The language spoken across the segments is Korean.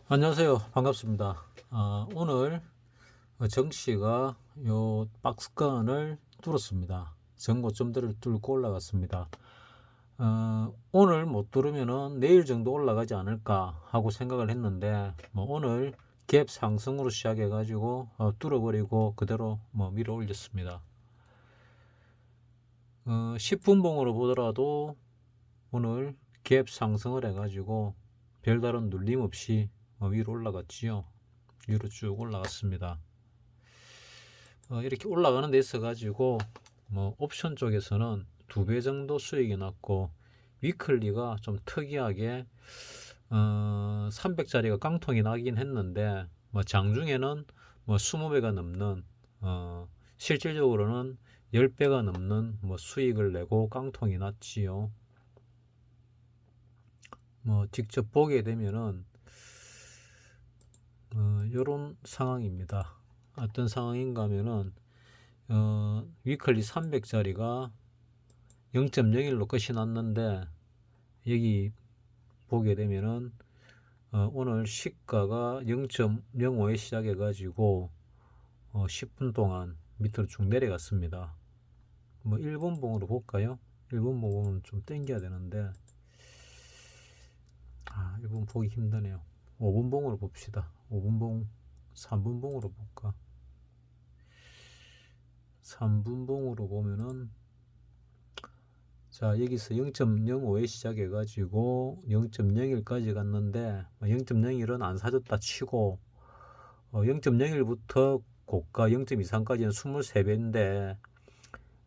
안녕하세요. 반갑습니다. 오늘 정씨가 요 박스권을 뚫었습니다. 전고점들을 뚫고 올라갔습니다. 오늘 못 뚫으면은 내일 정도 올라가지 않을까 하고 생각을 했는데 오늘 갭 상승으로 시작해 가지고 뚫어버리고 그대로 밀어 올렸습니다. 10분봉으로 보더라도 오늘 갭 상승을 해 가지고 별다른 눌림 없이 위로 올라갔지요. 위로 쭉 올라갔습니다. 이렇게 올라가는 데 있어 가지고 옵션 쪽에서는 2배 정도 수익이 났고, 위클리가 좀 특이하게 300짜리가 깡통이 나긴 했는데 장중에는 20배가 넘는, 실질적으로는 10배가 넘는 수익을 내고 깡통이 났지요. 직접 보게 되면은 요런 상황입니다. 어떤 상황인가 하면은 위클리 300짜리가 0.01로 끝이 났는데, 여기 보게 되면은 오늘 시가가 0.05에 시작해 가지고 10분 동안 밑으로 쭉 내려갔습니다. 1분봉으로 볼까요? 1분봉은 좀 땡겨야 되는데 1분 보기 힘드네요. 5분봉으로 봅시다. 5분봉, 3분봉으로 볼까? 3분봉으로 보면은, 자, 여기서 0.05에 시작해 가지고 0.01까지 갔는데 0.01은 안 사줬다 치고 0.01부터 고가 0.23까지는 23배인데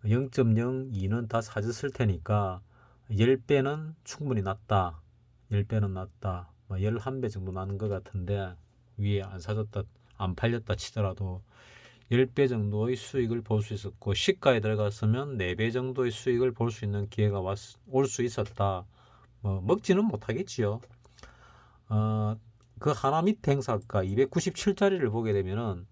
0.02는 다 사줬을 테니까 10배는 충분히 났다. 10배는 났다. 11배 정도 나는 것 같은데, 위에 안 사줬다, 안 팔렸다 치더라도 10배 정도의 수익을 볼 수 있었고, 시가에 들어갔으면 4배 정도의 수익을 볼 수 있는 기회가 올 수 있었다. 먹지는 못하겠지요. 그 하나 밑에 행사가 297짜리를 보게 되면은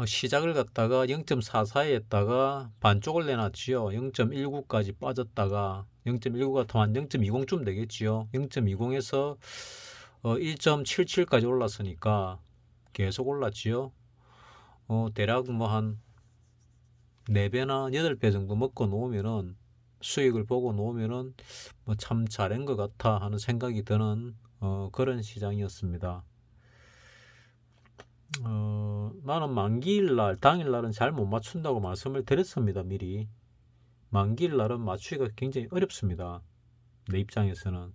시작을 갖다가 0.44에 했다가 반쪽을 내놨지요. 0.19까지 빠졌다가 0.19가 더 한 0.20쯤 되겠지요. 0.20에서 1.77까지 올랐으니까 계속 올랐지요. 대략 한 4배나 8배 정도 먹고 놓으면은, 수익을 보고 놓으면은 참 잘한 것 같아 하는 생각이 드는 그런 시장이었습니다. 나는 만기일날, 당일날은 잘 못 맞춘다고 말씀을 드렸습니다. 미리. 만기일날은 맞추기가 굉장히 어렵습니다. 내 입장에서는.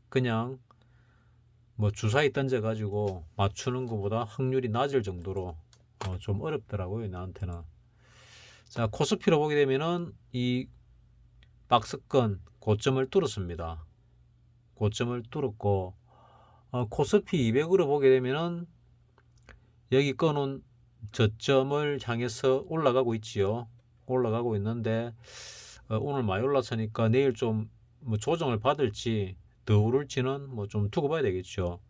그냥 주사위 던져가지고 맞추는 것보다 확률이 낮을 정도로 좀 어렵더라고요, 나한테는. 자, 코스피로 보게 되면은 이 박스권 고점을 뚫었습니다. 고점을 뚫었고, 코스피 200으로 보게 되면은 여기 거는 저점을 향해서 올라가고 있지요. 올라가고 있는데 오늘 많이 올랐으니까 내일 좀 조정을 받을지 더 오를지는 좀 두고 봐야 되겠죠.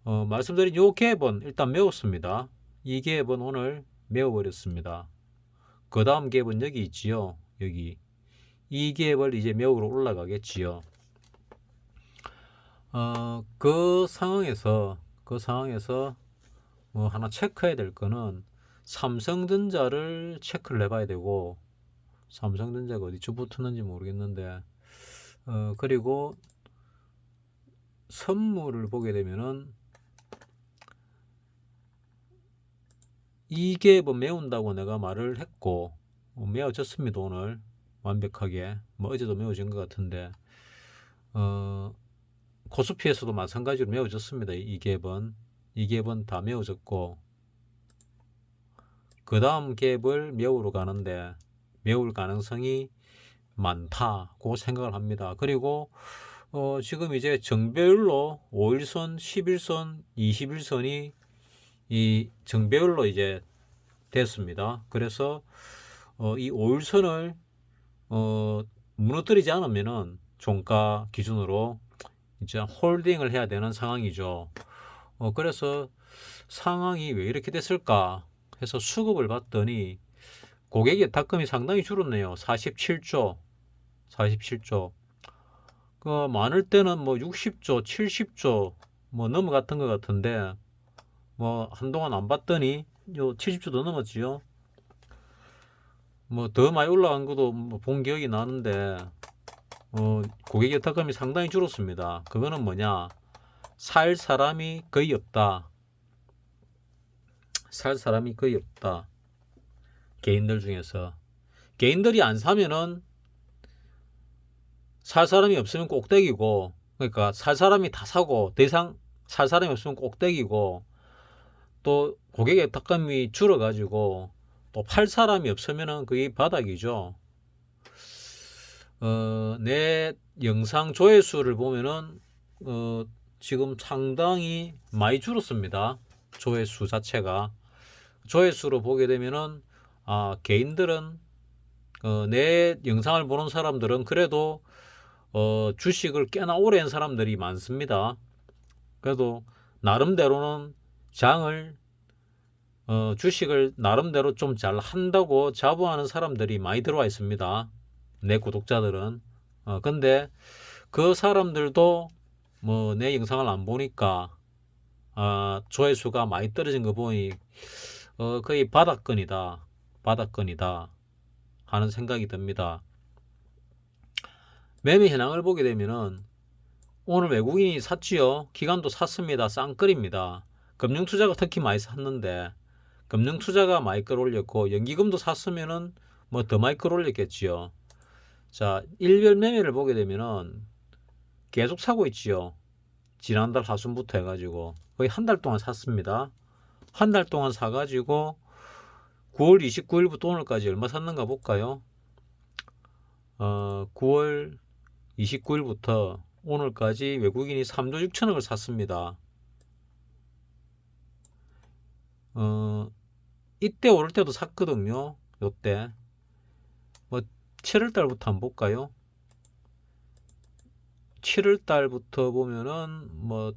말씀드린 요 갭은 일단 메웠습니다. 이 갭은 오늘 메워버렸습니다. 그 다음 갭은 여기 있지요. 여기 이 갭을 이제 메우러 올라가겠지요. 그 상황에서 하나 체크해야 될 거는, 삼성전자를 체크를 해봐야 되고, 삼성전자가 어디쯤 붙었는지 모르겠는데, 그리고 선물을 보게 되면은 이게 메운다고 내가 말을 했고, 메워졌습니다. 오늘 완벽하게. 어제도 메워진 것 같은데, 코스피에서도 마찬가지로 메워졌습니다. 이 갭은 다 메워졌고, 그 다음 갭을 메우러 가는데 메울 가능성이 많다고 생각을 합니다. 그리고 지금 이제 정배율로 5일선, 11선, 21선이 이 정배율로 이제 됐습니다. 그래서 이 5일선을 무너뜨리지 않으면은 종가 기준으로 이제 홀딩을 해야 되는 상황이죠. 그래서 상황이 왜 이렇게 됐을까 해서 수급을 봤더니 고객의 탁금이 상당히 줄었네요. 47조. 그 많을 때는 뭐 60조, 70조 뭐 넘어갔던 것 같은데 뭐 한동안 안 봤더니 요 70조도 넘었지요. 뭐 더 많이 올라간 것도 뭐본 기억이 나는데 고객 여탁금이 상당히 줄었습니다. 그거는 뭐냐? 살 사람이 거의 없다. 살 사람이 거의 없다. 개인들 중에서. 개인들이 안 사면은 살 사람이 없으면 꼭대기고, 그러니까 살 사람이 다 사고 더 이상 살 사람이 없으면 꼭대기고, 또 고객의 탁감이 줄어가지고 또 팔 사람이 없으면은 그게 바닥이죠. 내 영상 조회수를 보면은 지금 상당히 많이 줄었습니다. 조회수 자체가. 조회수로 보게 되면은 개인들은 내 영상을 보는 사람들은 그래도 주식을 꽤나 오래 한 사람들이 많습니다. 그래도 나름대로는 장을 주식을 나름대로 좀 잘 한다고 자부하는 사람들이 많이 들어와 있습니다. 내 구독자들은. 근데 그 사람들도 뭐 내 영상을 안 보니까 조회수가 많이 떨어진 거 보니 거의 바닥권이다 하는 생각이 듭니다. 매매 현황을 보게 되면은 오늘 외국인이 샀지요. 기관도 샀습니다. 쌍끌입니다. 금융투자가 특히 많이 샀는데 금융투자가 많이 끌어올렸고 연기금도 샀으면은 뭐 더 많이 끌어올렸겠지요. 자, 일별 매매를 보게 되면은 계속 사고 있지요. 지난달 하순부터 해가지고 거의 한 달 동안 샀습니다. 한 달 동안 사가지고 9월 29일부터 오늘까지 얼마 샀는가 볼까요? 9월 29일부터 오늘까지 외국인이 3조 6천억을 샀습니다. 이때 오를 때도 샀거든요. 요때 뭐 7월 달부터 한번 볼까요? 7월 달부터 보면은 뭐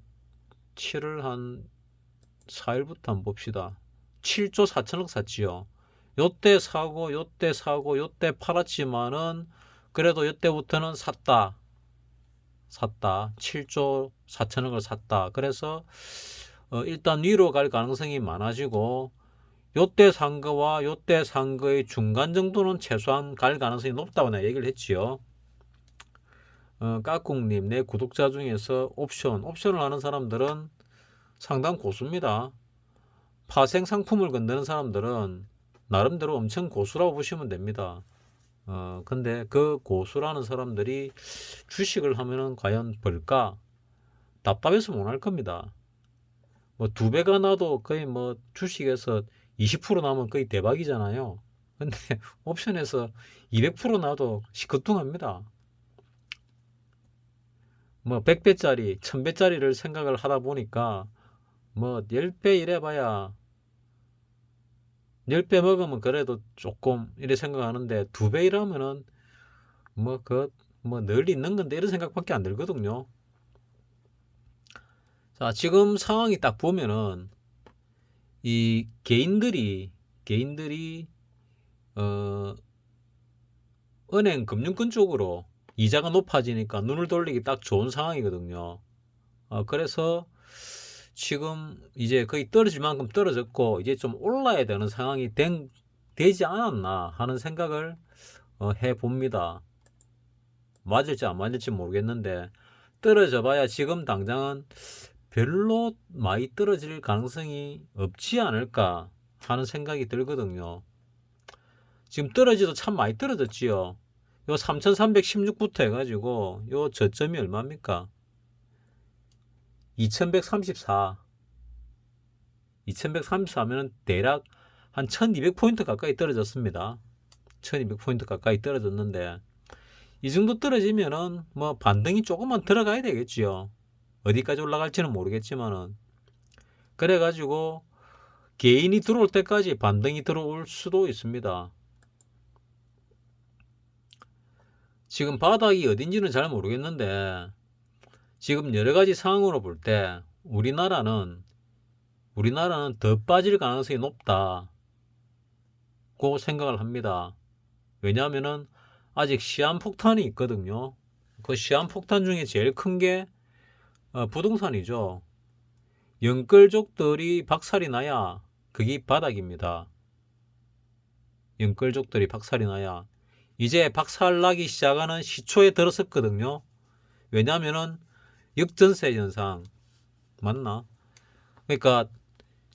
7월 한 4일부터 한번 봅시다. 7조 4천억 샀지요. 요때 사고 요때 사고 요때 팔았지만은 그래도 요때부터는 샀다. 7조 4천억을 샀다. 그래서 일단 위로 갈 가능성이 많아지고 요때 산 거와 요때 산 거의 중간 정도는 최소한 갈 가능성이 높다고 내가 얘기를 했지요. 까꿍님, 내 구독자 중에서 옵션을 하는 사람들은 상당 고수입니다. 파생 상품을 건드는 사람들은 나름대로 엄청 고수라고 보시면 됩니다. 근데 그 고수라는 사람들이 주식을 하면은 과연 벌까? 답답해서 못 할 겁니다. 뭐 2배가 나도 거의 뭐 주식에서 20% 나면 거의 대박이잖아요. 근데 옵션에서 200% 나도 시커뚱합니다. 뭐 100배짜리, 1000배짜리를 생각을 하다 보니까 뭐 10배 이래봐야 10배 먹으면 그래도 조금 이래 생각하는데 2배 이라면은 뭐 늘 있는 건데 이런 생각밖에 안 들거든요. 자, 지금 상황이 딱 보면은 이 개인들이 은행 금융권 쪽으로 이자가 높아지니까 눈을 돌리기 딱 좋은 상황이거든요. 그래서 지금 이제 거의 떨어질 만큼 떨어졌고 이제 좀 올라야 되는 상황이 되지 않았나 하는 생각을 해 봅니다. 맞을지 안 맞을지 모르겠는데 떨어져 봐야 지금 당장은 별로 많이 떨어질 가능성이 없지 않을까 하는 생각이 들거든요. 지금 떨어지도 참 많이 떨어졌지요. 요 3316부터 해가지고 요 저점이 얼마입니까? 2134. 2134면 대략 한 1200포인트 가까이 떨어졌습니다. 1200포인트 가까이 떨어졌는데 이 정도 떨어지면은 뭐 반등이 조금만 들어가야 되겠지요. 어디까지 올라갈지는 모르겠지만은 그래가지고 개인이 들어올 때까지 반등이 들어올 수도 있습니다. 지금 바닥이 어딘지는 잘 모르겠는데 지금 여러 가지 상황으로 볼 때 우리나라는 더 빠질 가능성이 높다고 생각을 합니다. 왜냐하면은 아직 시한폭탄이 있거든요. 그 시한폭탄 중에 제일 큰 게 부동산이죠. 연끌족들이 박살이 나야 그게 바닥입니다. 연끌족들이 박살이 나야 이제 박살나기 시작하는 시초에 들어섰거든요. 왜냐하면은 역전세 현상 맞나? 그러니까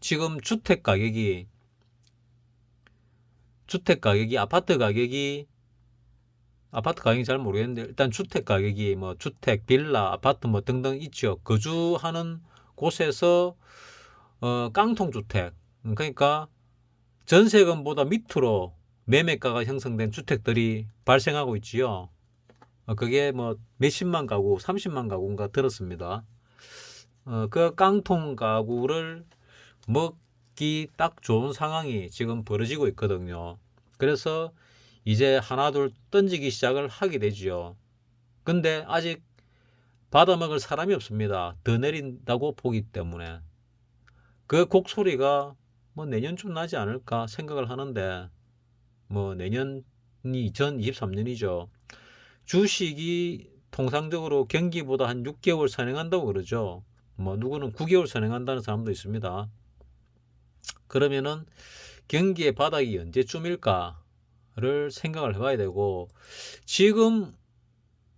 지금 주택 가격이 아파트 가격이 잘 모르겠는데 일단 주택 가격이 뭐 주택, 빌라, 아파트 뭐 등등 있죠. 거주하는 곳에서 깡통 주택 그러니까 전세금보다 밑으로 매매가가 형성된 주택들이 발생하고 있지요. 그게 뭐 몇십만 가구, 30만 가구인가 들었습니다. 그 깡통 가구를 먹기 딱 좋은 상황이 지금 벌어지고 있거든요. 그래서 이제 하나둘 던지기 시작을 하게 되지요. 근데 아직 받아먹을 사람이 없습니다. 더 내린다고 보기 때문에. 그 곡소리가 뭐 내년쯤 나지 않을까 생각을 하는데 뭐 내년이 2023년이죠. 주식이 통상적으로 경기보다 한 6개월 선행한다고 그러죠. 뭐 누구는 9개월 선행한다는 사람도 있습니다. 그러면은 경기의 바닥이 언제쯤일까를 생각을 해봐야 되고 지금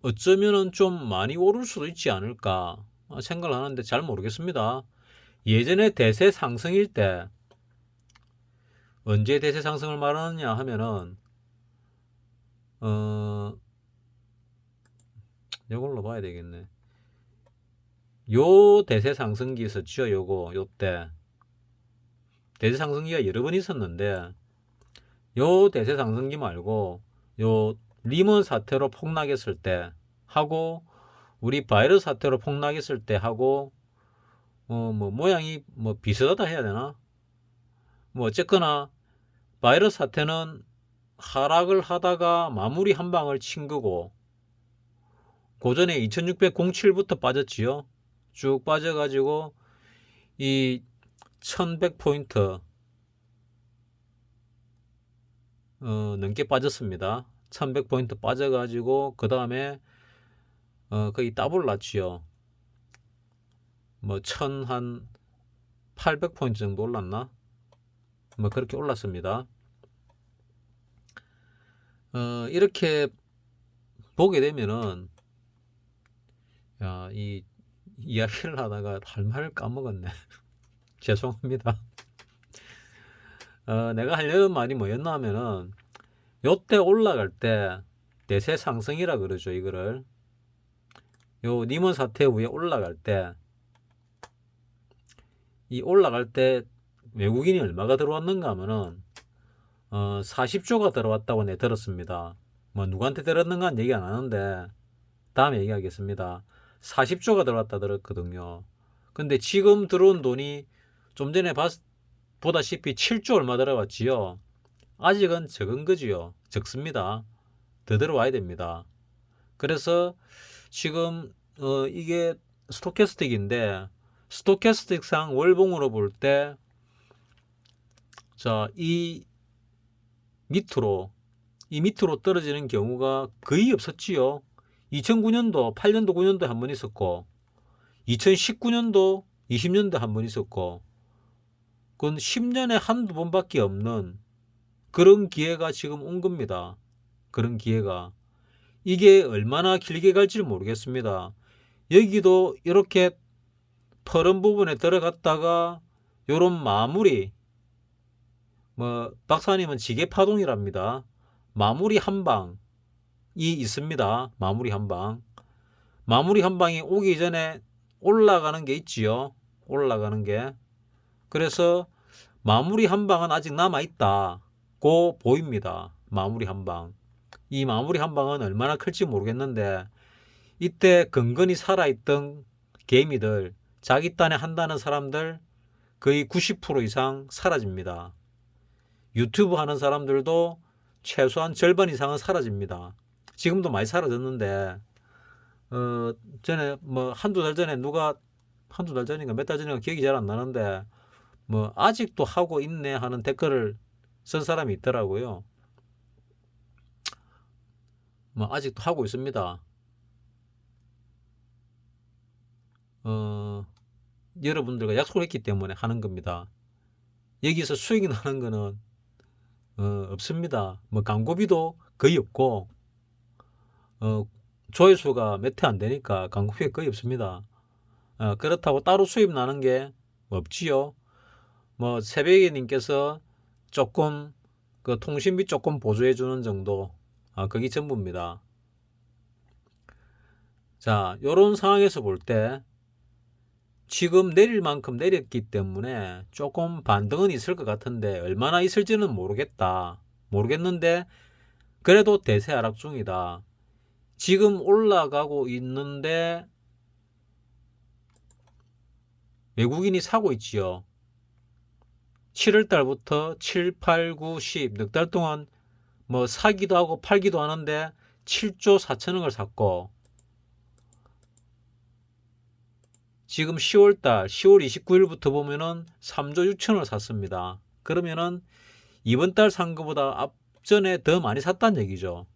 어쩌면은 좀 많이 오를 수도 있지 않을까 생각을 하는데 잘 모르겠습니다. 예전에 대세 상승일 때 언제 대세 상승을 말하느냐 하면은 이걸로 봐야 되겠네. 요 대세 상승기 있었죠. 요때 대세 상승기가 여러 번 있었는데 요 대세 상승기 말고 요 리먼 사태로 폭락했을 때 하고 우리 바이러스 사태로 폭락했을 때 하고 뭐 모양이 뭐 비슷하다 해야 되나? 뭐 어쨌거나 바이러스 사태는 하락을 하다가 마무리 한 방을 친 거고 고전에 2607부터 빠졌지요. 쭉 빠져가지고 이 1100포인트 넘게 빠졌습니다. 1100포인트 빠져가지고 그 다음에 거의 더블 났지요. 뭐 1800포인트 정도 올랐나? 뭐 그렇게 올랐습니다. 이렇게 보게 되면은 이 이야기를 하다가 할 말을 까먹었네. 죄송합니다. 내가 하려는 말이 뭐였나 하면은 요때 올라갈 때 대세 상승이라 그러죠. 이거를 요 니먼 사태 후에 올라갈 때 이 올라갈 때 외국인이 얼마가 들어왔는가 하면은 40조가 들어왔다고 내 들었습니다. 뭐 누구한테 들었는가는 얘기 안 하는데 다음에 얘기하겠습니다. 40조가 들어왔다 들었거든요. 근데 지금 들어온 돈이 좀 전에 보다시피 7조 얼마 들어왔지요. 아직은 적은 거지요. 적습니다. 더 들어와야 됩니다. 그래서 지금 이게 스토캐스틱인데 스토캐스틱상 월봉으로 볼 때 이 밑으로 떨어지는 경우가 거의 없었지요. 2009년도, 8년도, 9년도에 한 번 있었고 2019년도, 20년도에 한 번 있었고 그건 10년에 한두 번밖에 없는 그런 기회가 지금 온 겁니다. 그런 기회가. 이게 얼마나 길게 갈지 모르겠습니다. 여기도 이렇게 퍼런 부분에 들어갔다가 요런 마무리 뭐 박사님은 지게파동이랍니다. 마무리 한 방이 있습니다. 마무리 한 방. 마무리 한 방이 오기 전에 올라가는 게 있지요. 올라가는 게. 그래서 마무리 한 방은 아직 남아있다고 보입니다. 마무리 한 방. 이 마무리 한 방은 얼마나 클지 모르겠는데 이때 근근히 살아있던 개미들 자기 딴에 한다는 사람들 거의 90% 이상 사라집니다. 유튜브 하는 사람들도 최소한 절반 이상은 사라집니다. 지금도 많이 사라졌는데 전에 뭐 한두 달 전인가 몇 달 전인가 기억이 잘 안 나는데 뭐 아직도 하고 있네 하는 댓글을 쓴 사람이 있더라고요. 뭐 아직도 하고 있습니다. 여러분들과 약속을 했기 때문에 하는 겁니다. 여기서 수익이 나는 거는 없습니다. 뭐 광고비도 거의 없고 조회수가 몇 회 안 되니까 광고비가 거의 없습니다. 그렇다고 따로 수입 나는 게 없지요. 뭐 새벽에님께서 조금 그 통신비 조금 보조해 주는 정도, 그게 전부입니다. 자, 요런 상황에서 볼 때 지금 내릴 만큼 내렸기 때문에 조금 반등은 있을 것 같은데 얼마나 있을지는 모르겠는데 그래도 대세 하락 중이다. 지금 올라가고 있는데 외국인이 사고 있지요. 7월 달부터 7, 8, 9, 10 넉 달 동안 뭐 사기도 하고 팔기도 하는데 7조 4천억을 샀고, 지금 10월 달 10월 29일부터 보면은 3조 6천을 샀습니다. 그러면은 이번 달 산 것보다 앞전에 더 많이 샀다는 얘기죠.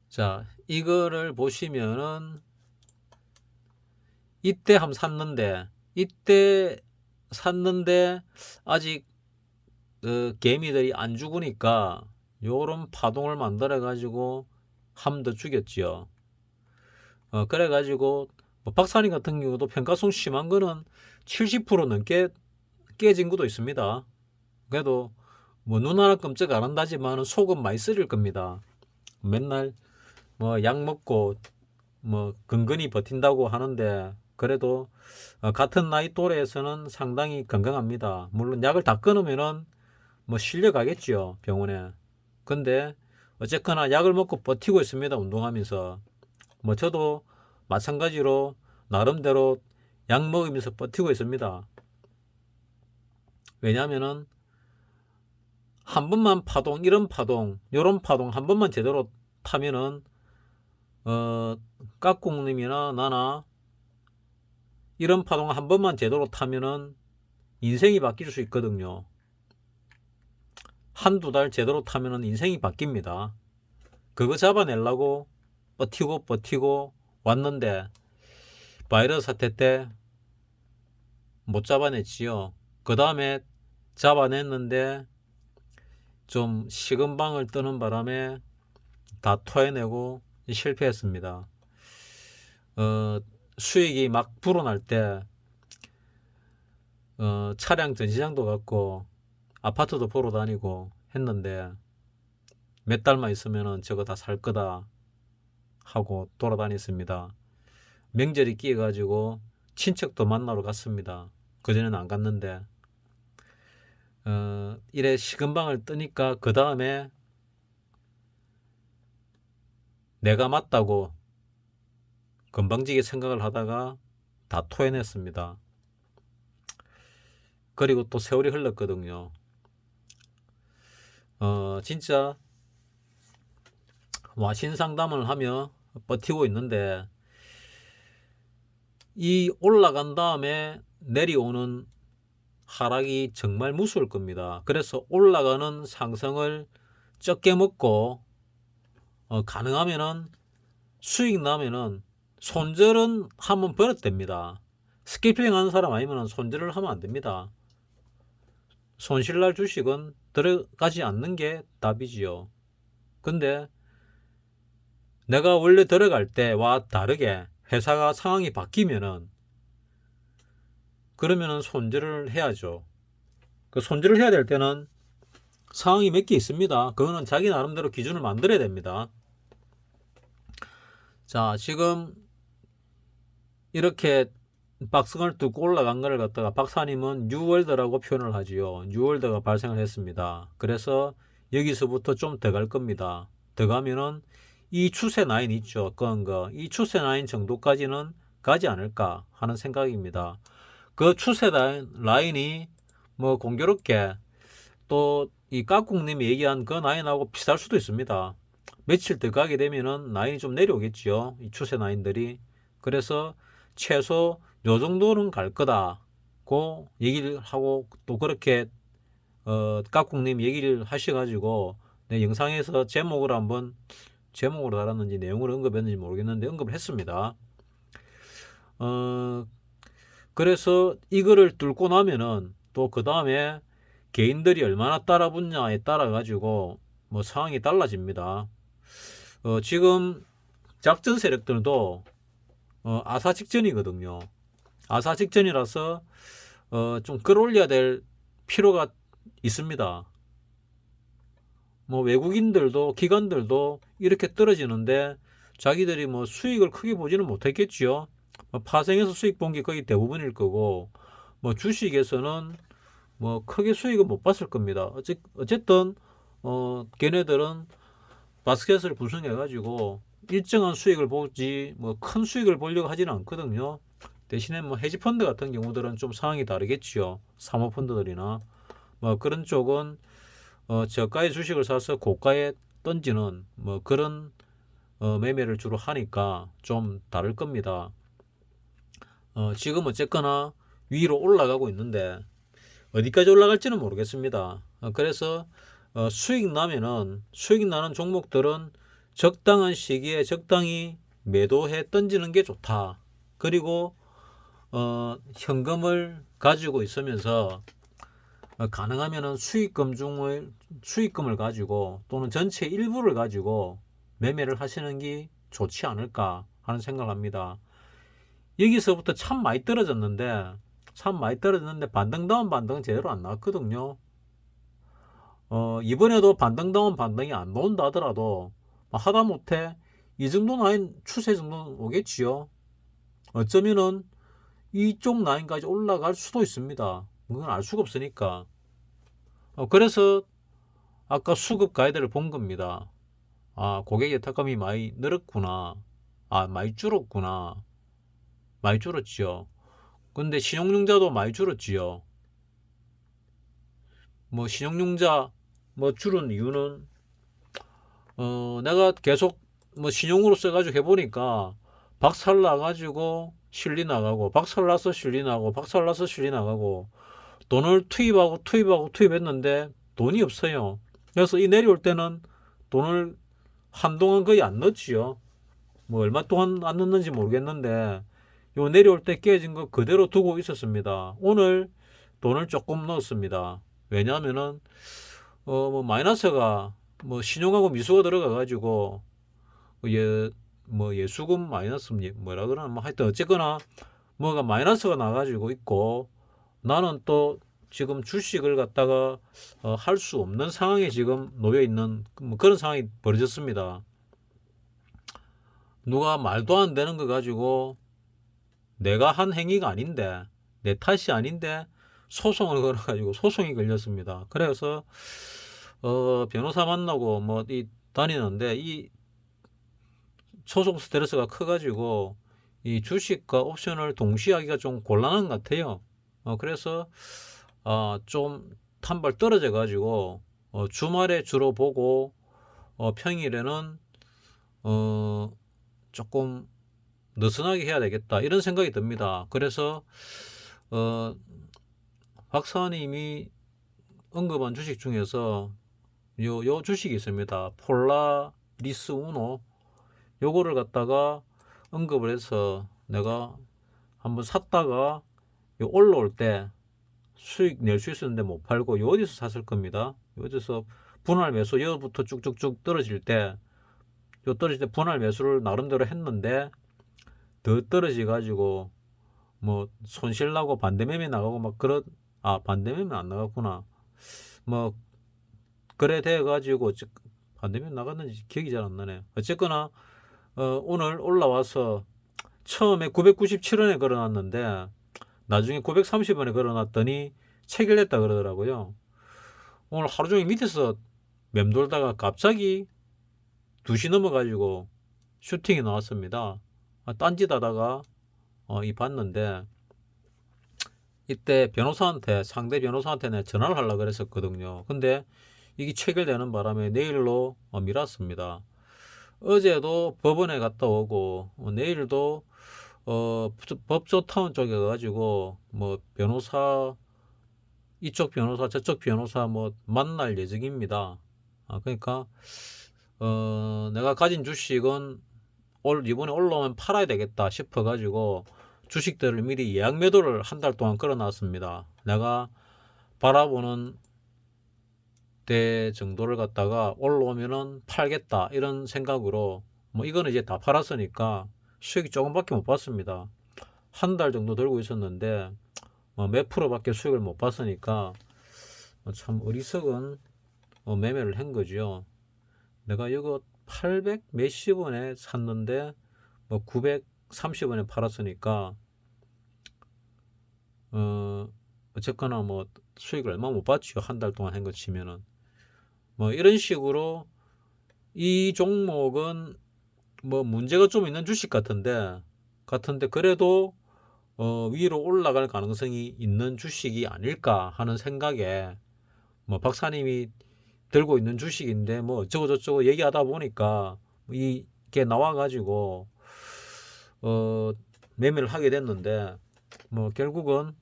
자, 이거를 보시면은 이때 샀는데 아직 개미들이 안 죽으니까 요런 파동을 만들어 가지고 한 번 더 죽였지요. 그래가지고 뭐 박사님 같은 경우도 평가손 심한 거는 70% 넘게 깨진 것도 있습니다. 그래도 뭐 눈 하나 끔찍 안 한다지만 속은 많이 쓰릴 겁니다. 맨날 뭐 약 먹고 뭐 근근히 버틴다고 하는데 그래도 같은 나이 또래에서는 상당히 건강합니다. 물론 약을 다 끊으면은 뭐 실려가겠지요, 병원에. 근데 어쨌거나 약을 먹고 버티고 있습니다, 운동하면서. 뭐 저도 마찬가지로 나름대로 약 먹으면서 버티고 있습니다. 왜냐하면은 한 번만 요런 파동 한 번만 제대로 타면은 깍꿍님이나 나나 이런 파동 한 번만 제대로 타면은 인생이 바뀔 수 있거든요. 한두 달 제대로 타면은 인생이 바뀝니다. 그거 잡아내려고 버티고 왔는데 바이러스 사태 때 못 잡아냈지요. 그 다음에 잡아냈는데 좀 식은방을 뜨는 바람에 다 토해내고 실패했습니다. 수익이 막 불어날 때 차량 전시장도 갔고 아파트도 보러 다니고 했는데 몇 달만 있으면 저거 다 살 거다 하고 돌아다녔습니다. 명절이 끼어가지고 친척도 만나러 갔습니다. 그전에는 안 갔는데 이래 식은방을 뜨니까 그 다음에 내가 맞다고 건방지게 생각을 하다가 다 토해냈습니다. 그리고 또 세월이 흘렀거든요. 진짜 와신 상담을 하며 버티고 있는데 이 올라간 다음에 내려오는 하락이 정말 무서울 겁니다. 그래서 올라가는 상승을 적게 먹고 가능하면은 수익 나면은 손절은 한번 버릇됩니다. 스키핑 하는 사람 아니면 손절을 하면 안 됩니다. 손실날 주식은 들어가지 않는 게 답이지요. 근데 내가 원래 들어갈 때와 다르게 회사가 상황이 바뀌면은 그러면은 손절을 해야죠. 그 손절을 해야 될 때는 상황이 몇 개 있습니다. 그거는 자기 나름대로 기준을 만들어야 됩니다. 자, 지금 이렇게 박스권을 뚫고 올라간 거를 갖다가 박사님은 뉴월드라고 표현을 하지요. 뉴월드가 발생을 했습니다. 그래서 여기서부터 좀 더 갈 겁니다. 더 가면은 이 추세 라인 있죠. 이 추세 라인 정도까지는 가지 않을까 하는 생각입니다. 그 추세 라인이 뭐 공교롭게 또 이 깍꿍님이 얘기한 그 라인하고 비슷할 수도 있습니다. 며칠 더 가게 되면은 라인이 좀 내려오겠죠. 이 추세 라인들이. 그래서 최소 요 정도는 갈 거다고 얘기를 하고 또 그렇게 깍꿍님 얘기를 하셔가지고 내 영상에서 제목을 한번 제목으로 달았는지 내용을 언급했는지 모르겠는데 언급을 했습니다. 그래서 이거를 뚫고 나면은 또 그 다음에 개인들이 얼마나 따라붙냐에 따라 가지고 뭐 상황이 달라집니다. 지금 작전 세력들도 아사 직전이거든요. 아사 직전이라서 좀 끌어올려야 될 필요가 있습니다. 뭐 외국인들도 기관들도 이렇게 떨어지는데 자기들이 뭐 수익을 크게 보지는 못했겠지요. 파생해서 수익 본 게 거의 대부분일 거고, 뭐 주식에서는 뭐 크게 수익은 못 봤을 겁니다. 어쨌든 걔네들은 바스켓을 구성해 가지고 일정한 수익을 보지 뭐 큰 수익을 보려고 하지는 않거든요. 대신에 뭐 헤지펀드 같은 경우들은 좀 상황이 다르겠지요. 사모펀드들이나 뭐 그런 쪽은 저가의 주식을 사서 고가에 던지는 뭐 그런 매매를 주로 하니까 좀 다를 겁니다. 지금 어쨌거나 위로 올라가고 있는데 어디까지 올라갈지는 모르겠습니다. 그래서 수익 나는 종목들은 적당한 시기에 적당히 매도해 던지는 게 좋다. 그리고 현금을 가지고 있으면서 가능하면은 수익금을 가지고 또는 전체 일부를 가지고 매매를 하시는 게 좋지 않을까 하는 생각을 합니다. 여기서부터 참 많이 떨어졌는데 반등다운 반등은 제대로 안 나왔거든요. 이번에도 반등다운 반등이 안 나온다 하더라도 하다못해 이 정도 라인 추세 정도는 오겠지요. 어쩌면은 이쪽 라인까지 올라갈 수도 있습니다. 그건 알 수가 없으니까. 그래서 아까 수급 가이드를 본 겁니다. 고객의 탁감이 많이 늘었구나. 많이 줄었구나. 많이 줄었지요. 근데 신용융자도 많이 줄었지요. 뭐 신용융자 뭐 줄은 이유는 내가 계속 뭐 신용으로 써가지고 해보니까 박살 나가지고 실리 나가고 박살 나서 실리 나고 박살 나서 실리 나가고 돈을 투입했는데 돈이 없어요. 그래서 이 내려올 때는 돈을 한동안 거의 안 넣었지요. 뭐 얼마 동안 안 넣는지 모르겠는데 요 내려올 때 깨진 거 그대로 두고 있었습니다. 오늘 돈을 조금 넣었습니다. 왜냐하면은 뭐 마이너스가 뭐 신용하고 미수가 들어가 가지고 뭐 예수금 마이너스 뭐라 그러나 뭐 하여튼 어쨌거나 뭐가 마이너스가 나가지고 있고 나는 또 지금 주식을 갖다가 할 수 없는 상황에 지금 놓여 있는 뭐 그런 상황이 벌어졌습니다. 누가 말도 안 되는 거 가지고 내가 한 행위가 아닌데 내 탓이 아닌데 소송을 걸어가지고 소송이 걸렸습니다. 그래서 변호사 만나고 뭐 다니는데 이 소송 스트레스가 커가지고 이 주식과 옵션을 동시에 하기가 좀 곤란한 것 같아요. 그래서 좀 한 발 떨어져 가지고 주말에 주로 보고 평일에는 조금 느슨하게 해야 되겠다 이런 생각이 듭니다. 그래서 박사님이 언급한 주식 중에서 요 주식이 있습니다. 폴라리스 우노 요거를 갖다가 언급을 해서 내가 한번 샀다가 올라올 때 수익 낼 수 있었는데 못 팔고 요 어디서 샀을 겁니다. 요 어디서 분할 매수 여부터 쭉쭉쭉 떨어질 때 분할 매수를 나름대로 했는데 더 떨어져 가지고 뭐 손실 나고 반대매매 나가고 막 그런 반대매매 안 나갔구나. 뭐 그래 돼 가지고 반대매매 나갔는지 기억이 잘 안 나네. 어쨌거나 오늘 올라와서 처음에 997원에 걸어놨는데 나중에 930원에 걸어놨더니 체결됐다 그러더라고요. 오늘 하루 종일 밑에서 맴돌다가 갑자기 2시 넘어가지고 슈팅이 나왔습니다. 딴짓하다가 봤는데 이때 상대 변호사한테 내가 전화를 하려고 그랬었거든요. 근데 이게 체결되는 바람에 내일로 미뤘습니다. 어제도 법원에 갔다 오고 내일도 법조타운 쪽에 가가지고 뭐 변호사 이쪽 변호사 저쪽 변호사 뭐 만날 예정입니다. 그러니까 내가 가진 주식은 이번에 올라오면 팔아야 되겠다 싶어 가지고 주식들을 미리 예약 매도를 한 달 동안 걸어놨습니다. 내가 바라보는 때 정도를 갖다가 올라오면은 팔겠다 이런 생각으로, 뭐 이거는 이제 다 팔았으니까 수익이 조금밖에 못 봤습니다. 한 달 정도 들고 있었는데 몇 프로밖에 수익을 못 봤으니까 참 어리석은 매매를 한 거죠. 내가 이거 800 몇십 원에 샀는데 930원에 팔았으니까 어쨌거나 수익을 얼마 못 봤죠. 한 달 동안 한 거 치면은. 이런 식으로 이 종목은 문제가 좀 있는 주식 같은데 그래도 위로 올라갈 가능성이 있는 주식이 아닐까 하는 생각에, 박사님이 들고 있는 주식인데 어쩌고 저쩌고 얘기하다 보니까 이게 나와가지고 매매를 하게 됐는데, 결국은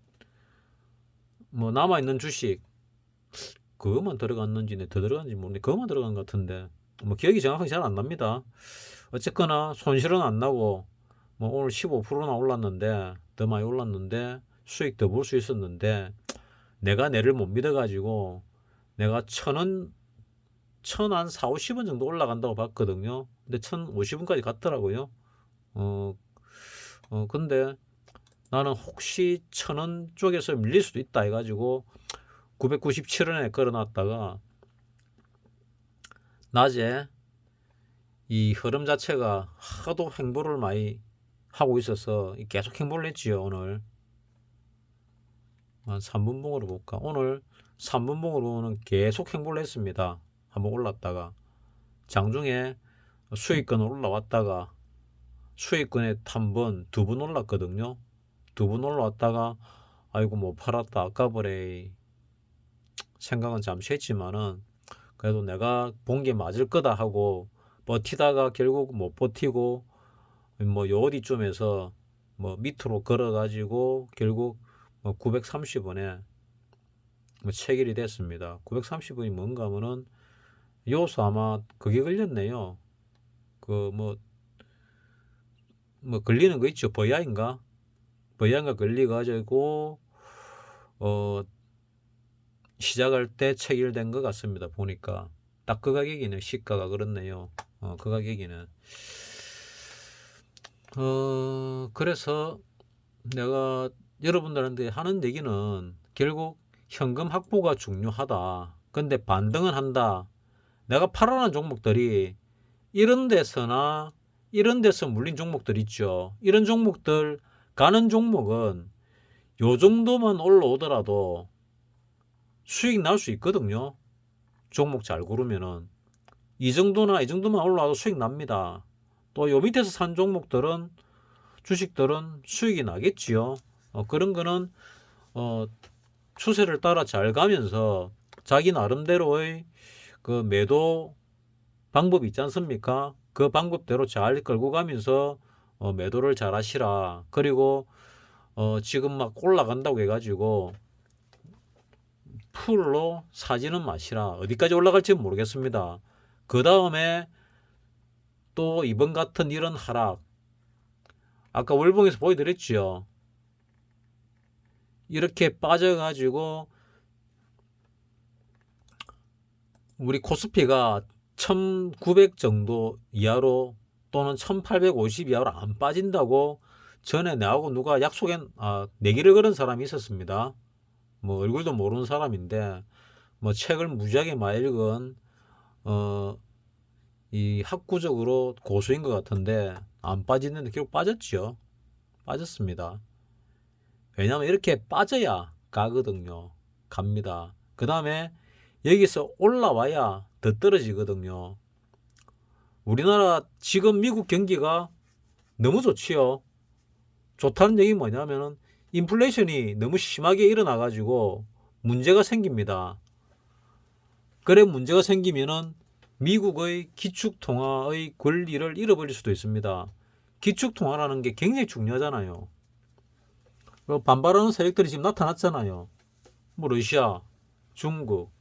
남아있는 주식 그것만 들어갔는지 더 들어갔는지 모르겠는데 그것만 들어간 것 같은데 기억이 정확하게 잘 안 납니다. 어쨌거나 손실은 안 나고 오늘 15%나 올랐는데, 더 많이 올랐는데 수익 더 볼 수 있었는데, 내가 내를 못 믿어가지고 내가 1,000원 한 4, 50원 정도 올라간다고 봤거든요. 근데 1,050원까지 갔더라고요. 근데 나는 혹시 1,000원 쪽에서 밀릴 수도 있다 해가지고 997원에 걸어놨다가 낮에 이 흐름 자체가 하도 횡보를 많이 하고 있어서 계속 횡보를 했지요. 오늘 한 3분봉으로 볼까? 오늘 3분봉으로는 계속 횡보를 했습니다. 한번 올랐다가 장중에 수익권을 올라왔다가 수익권에 한 번, 두 번 올랐거든요. 두 번 올라왔다가 아이고 못 팔았다 아까버려 생각은 잠시 했지만은 그래도 내가 본 게 맞을 거다 하고 버티다가 결국 못 버티고 요 어디쯤에서 밑으로 걸어가지고 결국 930원에 체결이 됐습니다. 930원이 뭔가 하면은 요소 아마 그게 걸렸네요. 걸리는 거 있죠. 버야인가 걸리가지고 시작할 때 체결된 것 같습니다. 보니까 딱 그 가격이네. 시가가 그렇네요. 그 가격이네. 그래서 내가 여러분들한테 하는 얘기는 결국 현금 확보가 중요하다. 근데 반등은 한다. 내가 팔아놓은 종목들이 이런 데서 물린 종목들 있죠. 이런 종목들 가는 종목은 요 정도만 올라오더라도 수익 날 수 있거든요. 종목 잘 고르면은 이 정도만 올라와도 수익 납니다. 또 요 밑에서 산 종목들은 주식들은 수익이 나겠지요. 그런 거는 추세를 따라 잘 가면서 자기 나름대로의 그 매도 방법이 있지 않습니까? 그 방법대로 잘 끌고 가면서 매도를 잘 하시라. 그리고 지금 막 올라간다고 해가지고 풀로 사지는 마시라. 어디까지 올라갈지 모르겠습니다. 그 다음에 또 이번 같은 이런 하락, 아까 월봉에서 보여드렸죠. 이렇게 빠져가지고 우리 코스피가 1900 정도 이하로 또는 1850 이하로 안 빠진다고 전에 내하고 누가 내기를 걸은 사람이 있었습니다. 얼굴도 모르는 사람인데 책을 무지하게 많이 읽은 이 학구적으로 고수인 것 같은데 안 빠지는데 결국 빠졌죠. 빠졌습니다. 왜냐하면 이렇게 빠져야 가거든요. 갑니다. 그 다음에 여기서 올라와야 더 떨어지거든요. 우리나라 지금 미국 경기가 너무 좋지요. 좋다는 얘기 뭐냐면은 인플레이션이 너무 심하게 일어나가지고 문제가 생깁니다. 그래 문제가 생기면은 미국의 기축통화의 권리를 잃어버릴 수도 있습니다. 기축통화라는 게 굉장히 중요하잖아요. 반발하는 세력들이 지금 나타났잖아요. 러시아, 중국,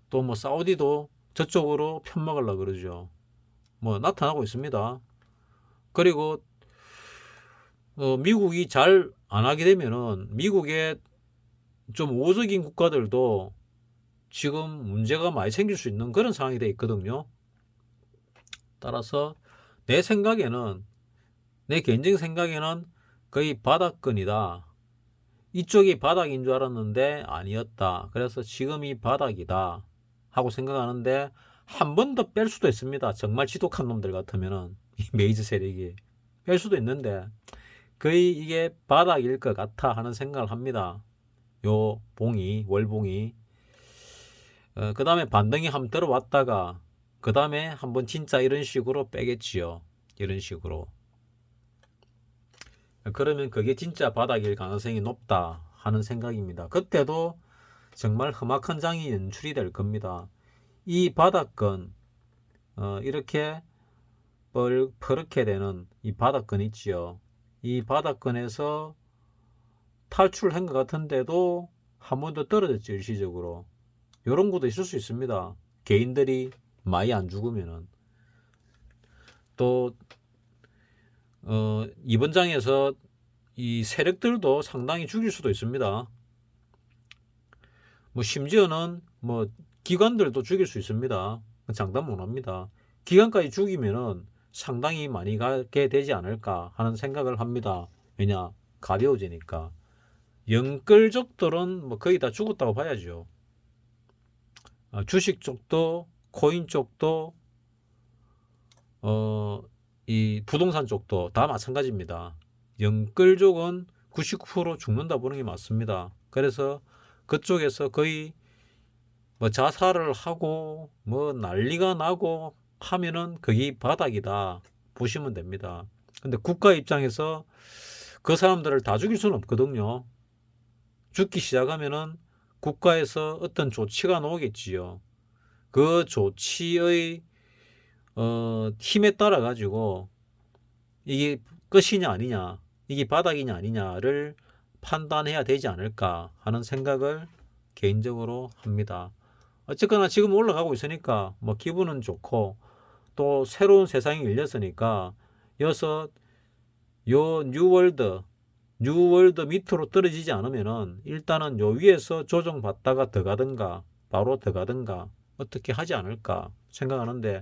또 사우디도 저쪽으로 편먹으려고 그러죠. 뭐 나타나고 있습니다. 그리고 미국이 잘 안 하게 되면은 미국의 좀 우호적인 국가들도 지금 문제가 많이 생길 수 있는 그런 상황이 돼 있거든요. 따라서 내 생각에는, 내 개인적인 생각에는 거의 바닥권이다. 이쪽이 바닥인 줄 알았는데 아니었다. 그래서 지금이 바닥이다 하고 생각하는데 한 번 더 뺄 수도 있습니다. 정말 지독한 놈들 같으면은 이 메이저 세력이 뺄 수도 있는데 거의 이게 바닥일 것 같아 하는 생각을 합니다. 요 봉이, 월봉이. 그 다음에 반등이 한번 들어왔다가 그 다음에 한번 진짜 이런 식으로 빼겠지요. 이런 식으로. 그러면 그게 진짜 바닥일 가능성이 높다 하는 생각입니다. 그때도 정말 험악한 장이 연출이 될 겁니다. 이 바닥권, 이렇게 퍼렇게 되는 이 바닥권 있지요. 이 바닥권에서 탈출한 것 같은데도 한 번 더 떨어졌죠. 일시적으로. 이런 것도 있을 수 있습니다. 개인들이 많이 안 죽으면은. 또 이번 장에서 이 세력들도 상당히 죽일 수도 있습니다. 뭐 심지어는 뭐 기관들도 죽일 수 있습니다. 장담 못합니다. 기관까지 죽이면은 상당히 많이 가게 되지 않을까 하는 생각을 합니다. 왜냐, 가벼워지니까. 영끌족들은 뭐 거의 다 죽었다고 봐야죠. 주식 쪽도 코인 쪽도 이 부동산 쪽도 다 마찬가지입니다. 영끌족은 99% 죽는다 보는 게 맞습니다. 그래서 그쪽에서 거의 뭐 자살을 하고 뭐 난리가 나고 하면은 그게 바닥이다 보시면 됩니다. 근데 국가 입장에서 그 사람들을 다 죽일 수는 없거든요. 죽기 시작하면은 국가에서 어떤 조치가 나오겠지요. 그 조치의 힘에 따라 가지고 이게 끝이냐 아니냐, 이게 바닥이냐 아니냐를 판단해야 되지 않을까 하는 생각을 개인적으로 합니다. 어쨌거나 지금 올라가고 있으니까 뭐 기분은 좋고 또 새로운 세상이 열렸으니까 여기서 요 뉴월드 밑으로 떨어지지 않으면은 일단은 요 위에서 조정받다가 더 가든가 바로 더 가든가 어떻게 하지 않을까 생각하는데,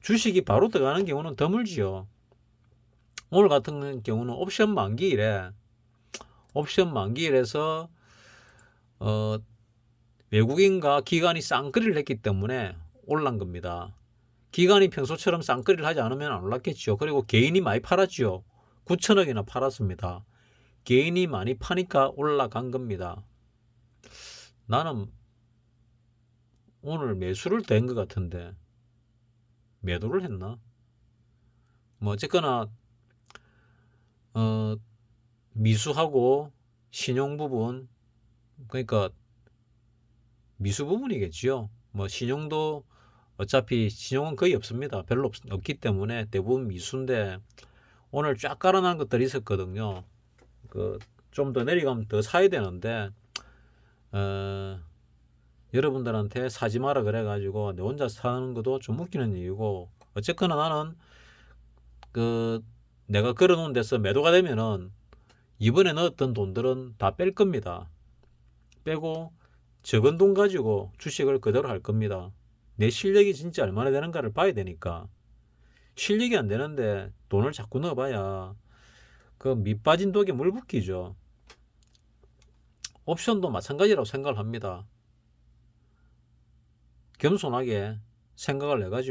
주식이 바로 들어가는 경우는 드물지요. 오늘 같은 경우는 옵션 만기일에 외국인과 기관이 쌍끌이를 했기 때문에 올란 겁니다. 기관이 평소처럼 쌍끌이를 하지 않으면 안 올랐겠죠. 그리고 개인이 많이 팔았죠. 9천억이나 팔았습니다. 개인이 많이 파니까 올라간 겁니다. 나는 오늘 매수를 된 것 같은데 매도를 했나? 뭐 어쨌거나 미수하고 신용 부분, 그러니까 미수 부분이겠지요. 뭐 신용도 어차피 신용은 거의 없습니다. 별로 없기 때문에 대부분 미수인데 오늘 쫙 깔아놓은 것들이 있었거든요. 그 좀 더 내려가면 더 사야 되는데 여러분들한테 사지 마라 그래가지고 내 혼자 사는 것도 좀 웃기는 이유고, 어쨌거나 나는 그 내가 걸어놓은 데서 매도가 되면은 이번에 넣었던 돈들은 다 뺄 겁니다. 빼고 적은 돈 가지고 주식을 그대로 할 겁니다. 내 실력이 진짜 얼마나 되는가를 봐야 되니까. 실력이 안 되는데 돈을 자꾸 넣어봐야 그 밑 빠진 독에 물 붓기죠. 옵션도 마찬가지라고 생각을 합니다. 겸손하게 생각을 해가지고